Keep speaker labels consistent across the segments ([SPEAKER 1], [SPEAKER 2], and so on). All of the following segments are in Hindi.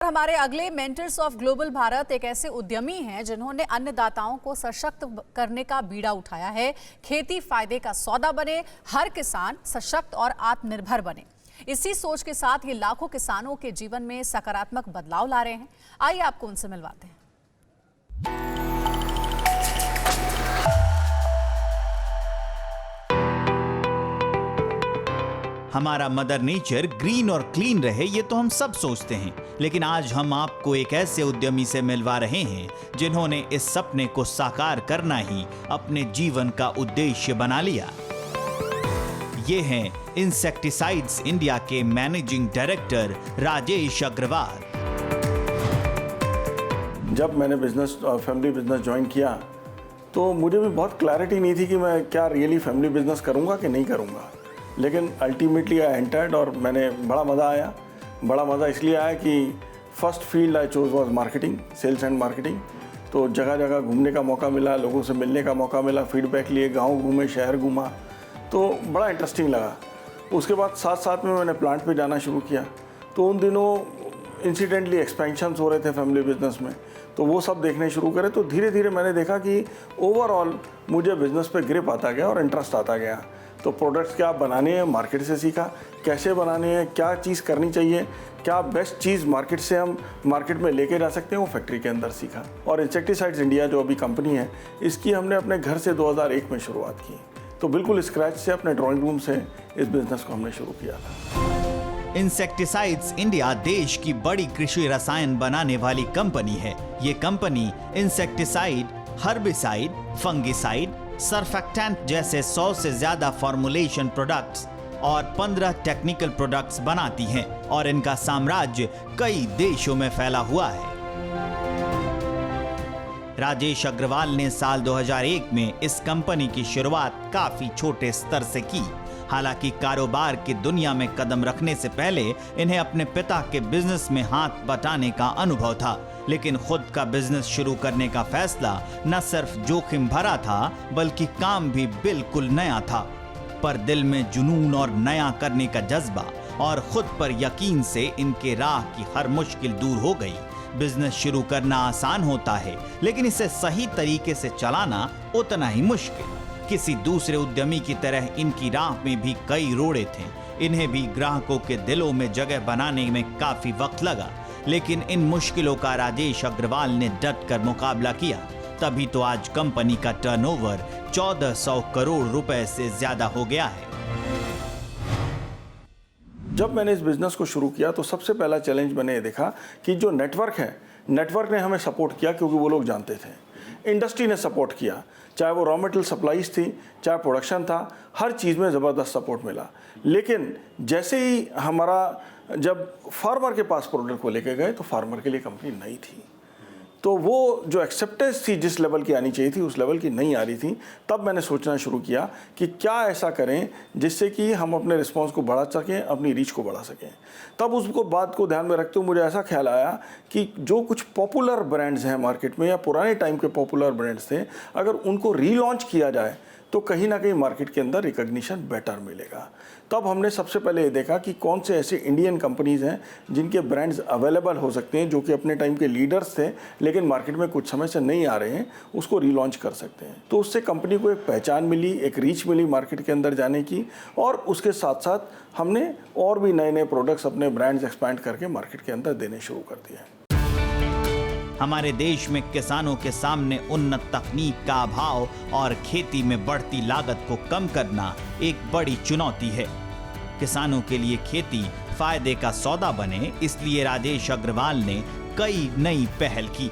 [SPEAKER 1] हमारे अगले मेंटर्स ऑफ ग्लोबल भारत एक ऐसे उद्यमी हैं जिन्होंने अन्नदाताओं को सशक्त करने का बीड़ा उठाया है। खेती फायदे का सौदा बने, हर किसान सशक्त और आत्मनिर्भर बने। इसी सोच के साथ ये लाखों किसानों के जीवन में सकारात्मक बदलाव ला रहे हैं। आइए आपको उनसे मिलवाते हैं।
[SPEAKER 2] हमारा मदर नेचर ग्रीन और क्लीन रहे, ये तो हम सब सोचते हैं, लेकिन आज हम आपको एक ऐसे उद्यमी से मिलवा रहे हैं जिन्होंने इस सपने को साकार करना ही अपने जीवन का उद्देश्य बना लिया। ये हैं इंसेक्टिसाइड्स इंडिया के मैनेजिंग डायरेक्टर राजेश अग्रवाल।
[SPEAKER 3] जब मैंने फैमिली बिजनेस ज्वाइन किया तो मुझे भी बहुत क्लैरिटी नहीं थी कि मैं क्या रियली फैमिली बिजनेस करूँगा कि नहीं करूँगा, लेकिन अल्टीमेटली आई एंटर्ड और मैंने बड़ा मज़ा आया। बड़ा मज़ा इसलिए आया कि first field I chose was marketing, sales and marketing. तो जगह जगह घूमने का मौका मिला, लोगों से मिलने का मौका मिला, फीडबैक लिए, गांव घूमे, शहर घूमा, तो बड़ा इंटरेस्टिंग लगा। उसके बाद साथ साथ में मैंने प्लांट पे जाना शुरू किया। तो उन दिनों इंसिडेंटली एक्सपेंशंस हो रहे थे फैमिली बिजनेस में, तो वो सब देखने शुरू करे। तो धीरे धीरे मैंने देखा कि ओवरऑल मुझे बिज़नेस पे ग्रिप आता गया और इंटरेस्ट आता गया। तो प्रोडक्ट्स क्या बनाने हैं मार्केट से सीखा, कैसे बनाने हैं, क्या चीज़ करनी चाहिए, क्या बेस्ट चीज़ मार्केट से हम मार्केट में लेके जा सकते हैं, वो फैक्ट्री के अंदर सीखा। और इंसेक्टिसाइड्स इंडिया जो अभी कंपनी है, इसकी हमने अपने घर से 2001 में शुरुआत की। तो बिल्कुल स्क्रैच से अपने ड्राइंग रूम से इस बिज़नेस को हमने शुरू किया था।
[SPEAKER 2] इंसेक्टिसाइड्स इंडिया देश की बड़ी कृषि रसायन बनाने वाली कंपनी है। ये company insecticide, herbicide, fungicide, surfactant जैसे 100 से ज्यादा फॉर्मुलेशन प्रोडक्ट्स और 15 टेक्निकल प्रोडक्ट्स बनाती हैं और इनका साम्राज्य कई देशों में फैला हुआ है। राजेश अग्रवाल ने साल 2001 में इस कंपनी की शुरुआत काफी छोटे स्तर से की। हालांकि कारोबार की दुनिया में कदम रखने से पहले इन्हें अपने पिता के बिजनेस में हाथ बटाने का अनुभव था, लेकिन खुद का बिजनेस शुरू करने का फैसला न सिर्फ जोखिम भरा था बल्कि काम भी बिल्कुल नया था। पर दिल में जुनून और नया करने का जज्बा और खुद पर यकीन से इनके राह की हर मुश्किल दूर हो गई। बिजनेस शुरू करना आसान होता है, लेकिन इसे सही तरीके से चलाना उतना ही मुश्किल। किसी दूसरे उद्यमी की तरह इनकी राह में भी कई रोड़े थे। इन्हें भी ग्राहकों के दिलों में जगह बनाने में काफी वक्त लगा, लेकिन इन मुश्किलों का राजेश अग्रवाल ने डट कर मुकाबला किया। तभी तो आज कंपनी का टर्नओवर 1400 करोड़ रुपए से ज्यादा हो गया है।
[SPEAKER 3] जब मैंने इस बिज़नेस को शुरू किया तो सबसे पहला चैलेंज मैंने ये देखा कि जो नेटवर्क है, नेटवर्क ने हमें सपोर्ट किया, क्योंकि वो लोग जानते थे। इंडस्ट्री ने सपोर्ट किया, चाहे वो रॉ मटेरियल सप्लाईज थी, चाहे प्रोडक्शन था, हर चीज़ में ज़बरदस्त सपोर्ट मिला। लेकिन जैसे ही जब फार्मर के पास प्रोडक्ट को लेके गए तो फार्मर के लिए कंपनी नई थी, तो वो जो एक्सेप्टेंस थी जिस लेवल की आनी चाहिए थी उस लेवल की नहीं आ रही थी। तब मैंने सोचना शुरू किया कि क्या ऐसा करें जिससे कि हम अपने रिस्पांस को बढ़ा सकें, अपनी रीच को बढ़ा सकें। तब उसको बात को ध्यान में रखते हुए मुझे ऐसा ख्याल आया कि जो कुछ पॉपुलर ब्रांड्स हैं मार्केट में या पुराने टाइम के पॉपुलर ब्रांड्स थे, अगर उनको रीलॉन्च किया जाए तो कहीं ना कहीं मार्केट के अंदर रिकॉग्निशन बेटर मिलेगा। तब हमने सबसे पहले ये देखा कि कौन से ऐसे इंडियन कंपनीज़ हैं जिनके ब्रांड्स अवेलेबल हो सकते हैं, जो कि अपने टाइम के लीडर्स थे लेकिन मार्केट में कुछ समय से नहीं आ रहे हैं, उसको रीलॉन्च कर सकते हैं। तो उससे कंपनी को एक पहचान मिली, एक रीच मिली मार्केट के अंदर जाने की, और उसके साथ साथ हमने और भी नए नए प्रोडक्ट्स, अपने ब्रांड्स एक्सपैंड करके मार्केट के अंदर देने शुरू कर दिए।
[SPEAKER 2] हमारे देश में किसानों के सामने उन्नत तकनीक का अभाव और खेती में बढ़ती लागत को कम करना एक बड़ी चुनौती है। किसानों के लिए खेती फायदे का सौदा बने, इसलिए राजेश अग्रवाल ने कई नई पहल की।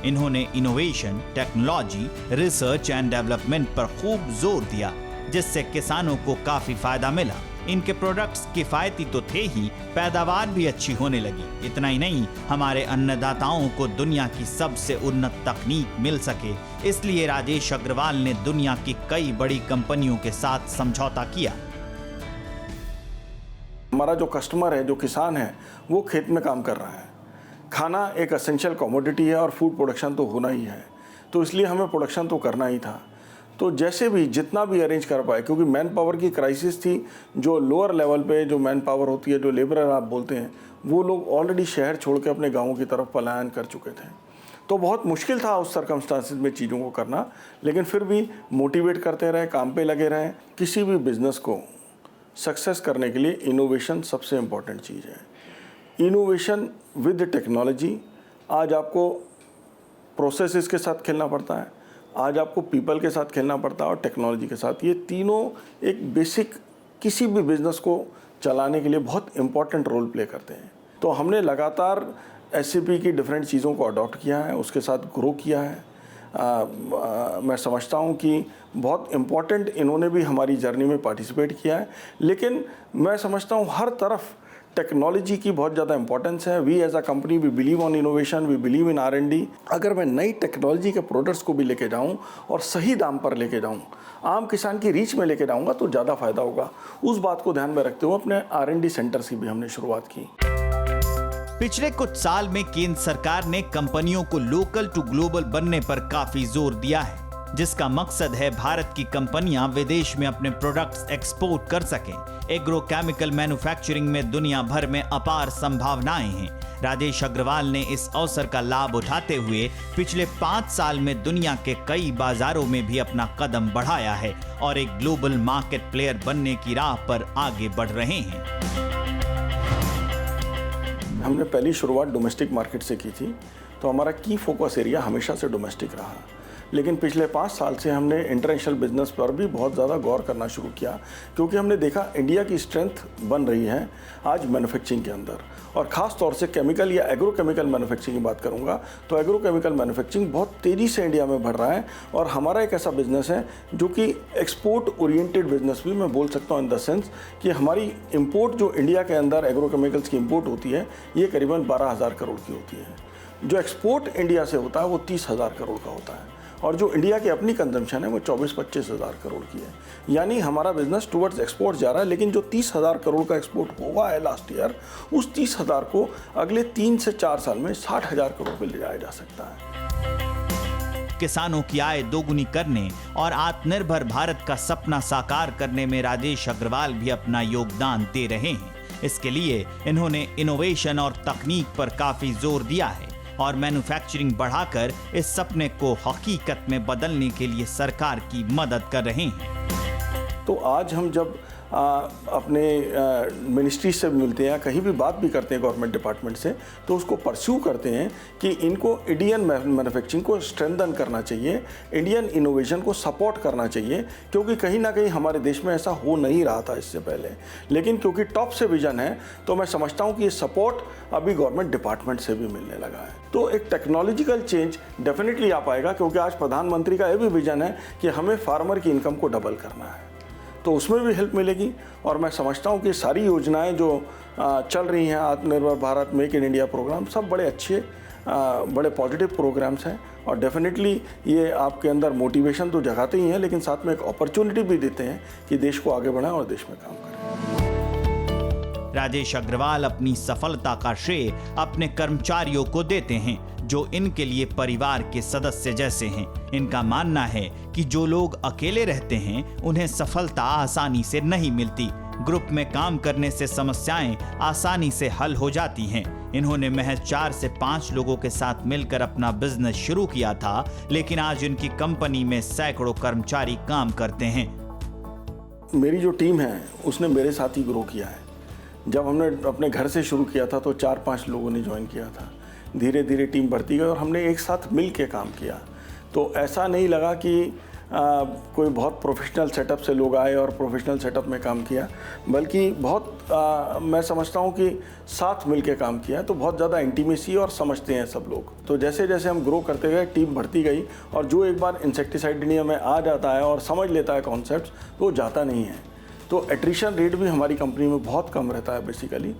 [SPEAKER 2] इन्होंने innovation, technology, research and development पर खूब जोर दिया, जिससे किसानों को काफी फायदा मिला। इनके प्रोडक्ट्स किफायती तो थे ही, पैदावार भी अच्छी होने लगी। इतना ही नहीं, हमारे अन्नदाताओं को दुनिया की सबसे उन्नत तकनीक मिल सके, इसलिए राजेश अग्रवाल ने दुनिया की कई बड़ी कंपनियों के साथ समझौता किया।
[SPEAKER 3] हमारा जो कस्टमर है, जो किसान है, वो खेत में काम कर रहा है। खाना एक एसेंशियल कमोडिटी है और फूड प्रोडक्शन तो होना ही है, तो इसलिए हमें प्रोडक्शन तो करना ही था। तो जैसे भी जितना भी अरेंज कर पाए, क्योंकि मैन पावर की क्राइसिस थी, जो लोअर लेवल पे जो मैन पावर होती है, जो लेबरर आप बोलते हैं, वो लोग ऑलरेडी शहर छोड़ के अपने गाँवों की तरफ पलायन कर चुके थे। तो बहुत मुश्किल था उस सर्कमस्टांसिस में चीज़ों को करना, लेकिन फिर भी मोटिवेट करते रहे, काम पे लगे रहे। किसी भी बिज़नेस को सक्सेस करने के लिए इनोवेशन सबसे इम्पॉर्टेंट चीज़ है। Innovation with technology. आज आपको प्रोसेसेस के साथ खेलना पड़ता है, आज आपको पीपल के साथ खेलना पड़ता है और टेक्नोलॉजी के साथ। ये तीनों एक बेसिक किसी भी बिज़नेस को चलाने के लिए बहुत इम्पॉर्टेंट रोल प्ले करते हैं। तो हमने लगातार SAP की डिफरेंट चीज़ों को अडॉप्ट किया है, उसके साथ ग्रो किया है। मैं समझता हूँ कि बहुत इम्पॉर्टेंट इन्होंने भी हमारी जर्नी में पार्टिसिपेट किया है, लेकिन मैं समझता हूँ हर तरफ टेक्नोलॉजी की बहुत ज़्यादा इंपॉर्टेंस है। We as a company we believe on innovation, we believe in R&D। अगर मैं नई टेक्नोलॉजी के प्रोडक्ट्स को भी लेके जाऊँ और सही दाम पर लेके जाऊँ, आम किसान की रीच में लेके जाऊँगा, तो ज़्यादा फायदा होगा। उस बात को ध्यान में रखते हुए अपने R&D सेंटर्स की भी हमने शुरुआत की।
[SPEAKER 2] पिछले कुछ साल में केंद्र सरकार ने कंपनियों को लोकल टू ग्लोबल बनने पर काफी जोर दिया है, जिसका मकसद है भारत की कंपनियां विदेश में अपने प्रोडक्ट्स एक्सपोर्ट कर सकें। एग्रो केमिकल मैन्युफैक्चरिंग में दुनिया भर में अपार संभावनाएं हैं। राजेश अग्रवाल ने इस अवसर का लाभ उठाते हुए पिछले 5 साल में दुनिया के कई बाजारों में भी अपना कदम बढ़ाया है और एक ग्लोबल मार्केट प्लेयर बनने की राह पर आगे बढ़ रहे हैं।
[SPEAKER 3] हमने पहली शुरुआत डोमेस्टिक मार्केट से की थी, तो हमारा की फोकस एरिया हमेशा से डोमेस्टिक रहा। लेकिन पिछले 5 साल से हमने इंटरनेशनल बिजनेस पर भी बहुत ज़्यादा गौर करना शुरू किया, क्योंकि हमने देखा इंडिया की स्ट्रेंथ बन रही है आज मैन्युफैक्चरिंग के अंदर, और ख़ास तौर से केमिकल या एग्रो केमिकल मैन्युफैक्चरिंग की बात करूँगा तो एग्रो केमिकल मैन्युफैक्चरिंग बहुत तेज़ी से इंडिया में बढ़ रहा है। और हमारा एक ऐसा बिजनेस है जो कि एक्सपोर्ट ओरिएंटेड बिजनेस भी मैं बोल सकता हूँ, इन द सेंस कि हमारी इंपोर्ट जो इंडिया के अंदर एग्रो केमिकल्स की इंपोर्ट होती है, ये करीबन 12,000 करोड़ की होती है। जो एक्सपोर्ट इंडिया से होता है वो 30,000 करोड़ का होता है, और जो इंडिया की अपनी कंजम्पशन है वो 24-25 हज़ार करोड़ की है। यानी हमारा बिजनेस टुवर्ड्स एक्सपोर्ट जा रहा है, लेकिन जो 30,000 करोड़ का एक्सपोर्ट हुआ है लास्ट ईयर, उस 30,000 को अगले 3 से 4 साल में 60,000 करोड़ पे ले जाया जा सकता है।
[SPEAKER 2] किसानों की आय दोगुनी करने और आत्मनिर्भर भारत का सपना साकार करने में राजेश अग्रवाल भी अपना योगदान दे रहे हैं। इसके लिए इन्होंने इनोवेशन और तकनीक पर काफी जोर दिया है और मैन्युफैक्चरिंग बढ़ाकर इस सपने को हकीकत में बदलने के लिए सरकार की मदद कर रहे हैं।
[SPEAKER 3] तो आज हम जब अपने मिनिस्ट्री से मिलते हैं, कहीं भी बात भी करते हैं गवर्नमेंट डिपार्टमेंट से, तो उसको परस्यू करते हैं कि इनको इंडियन मैन्युफैक्चरिंग को स्ट्रेंथन करना चाहिए, इंडियन इनोवेशन को सपोर्ट करना चाहिए, क्योंकि कहीं ना कहीं हमारे देश में ऐसा हो नहीं रहा था इससे पहले। लेकिन क्योंकि टॉप से विजन है, तो मैं समझता हूँ कि ये सपोर्ट अभी गवर्नमेंट डिपार्टमेंट से भी मिलने लगा है। तो एक टेक्नोलॉजिकल चेंज डेफिनेटली आ पाएगा, क्योंकि आज प्रधानमंत्री का ये भी विजन है कि हमें फार्मर की इनकम को डबल करना है, तो उसमें भी हेल्प मिलेगी। और मैं समझता हूँ कि सारी योजनाएं जो चल रही हैं, Atmanirbhar Bharat, make in India programme, सब बड़े अच्छे बड़े पॉजिटिव प्रोग्राम्स हैं, और डेफिनेटली ये आपके अंदर मोटिवेशन तो जगाते ही हैं, लेकिन साथ में एक अपॉर्चुनिटी भी देते हैं कि देश को आगे बढ़ाएं और देश में काम करें।
[SPEAKER 2] राजेश अग्रवाल अपनी सफलता का श्रेय अपने कर्मचारियों को देते हैं, जो इनके लिए परिवार के सदस्य जैसे हैं। इनका मानना है कि जो लोग अकेले रहते हैं उन्हें सफलता आसानी से नहीं मिलती। ग्रुप में काम करने से समस्याएं आसानी से हल हो जाती हैं। इन्होंने महज 4 से 5 लोगों के साथ मिलकर अपना बिजनेस शुरू किया था, लेकिन आज इनकी कंपनी में सैकड़ों कर्मचारी काम करते हैं।
[SPEAKER 3] मेरी जो टीम है उसने मेरे साथ ही ग्रो किया है। जब हमने अपने घर से शुरू किया था तो 4-5 लोगों ने ज्वाइन किया था, धीरे धीरे टीम बढ़ती गई और हमने एक साथ मिल के काम किया। तो ऐसा नहीं लगा कि कोई बहुत प्रोफेशनल सेटअप से लोग आए और प्रोफेशनल सेटअप में काम किया, बल्कि बहुत मैं समझता हूँ कि साथ मिल के काम किया, तो बहुत ज़्यादा इंटीमेसी और समझते हैं सब लोग। तो जैसे जैसे हम ग्रो करते गए टीम बढ़ती गई, और जो एक बार इंसेक्टिसाइड इंडिया में आ जाता है और समझ लेता है कॉन्सेप्ट, तो वो जाता नहीं है। तो एट्रिशन रेट भी हमारी कंपनी में बहुत कम रहता है। बेसिकली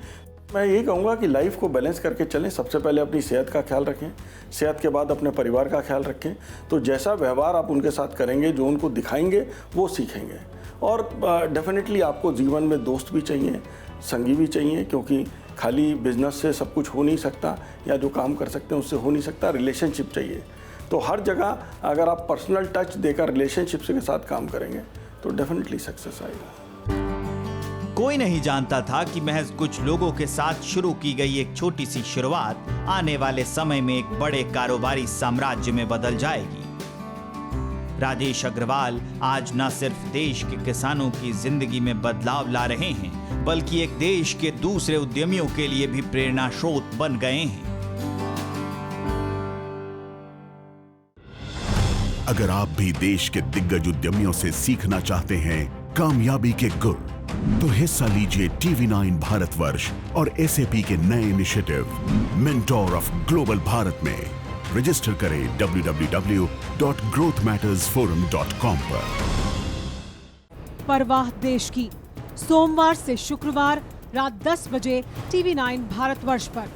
[SPEAKER 3] मैं यही कहूँगा कि लाइफ को बैलेंस करके चलें। सबसे पहले अपनी सेहत का ख्याल रखें, सेहत के बाद अपने परिवार का ख्याल रखें। तो जैसा व्यवहार आप उनके साथ करेंगे, जो उनको दिखाएंगे, वो सीखेंगे। और डेफिनेटली आपको जीवन में दोस्त भी चाहिए, संगी भी चाहिए, क्योंकि खाली बिजनेस से सब कुछ हो नहीं सकता, या जो काम कर सकते हैं उससे हो नहीं सकता। रिलेशनशिप चाहिए। तो हर जगह अगर आप पर्सनल टच देकर रिलेशनशिप्स के साथ काम करेंगे तो डेफिनेटली सक्सेस आएगा।
[SPEAKER 2] कोई नहीं जानता था कि महज कुछ लोगों के साथ शुरू की गई एक छोटी सी शुरुआत आने वाले समय में एक बड़े कारोबारी साम्राज्य में बदल जाएगी। राजेश अग्रवाल आज न सिर्फ देश के किसानों की जिंदगी में बदलाव ला रहे हैं, बल्कि एक देश के दूसरे उद्यमियों के लिए भी प्रेरणा स्रोत बन गए हैं।
[SPEAKER 4] अगर आप भी देश के दिग्गज उद्यमियों से सीखना चाहते हैं कामयाबी के गुर, तो हिस्सा लीजिए TV9 भारतवर्ष और SAP के नए initiative mentor of global Bharat में। रजिस्टर करें www.growthmattersforum.com पर।
[SPEAKER 5] परवाह देश की, सोमवार से शुक्रवार रात 10 बजे TV9 भारतवर्ष पर।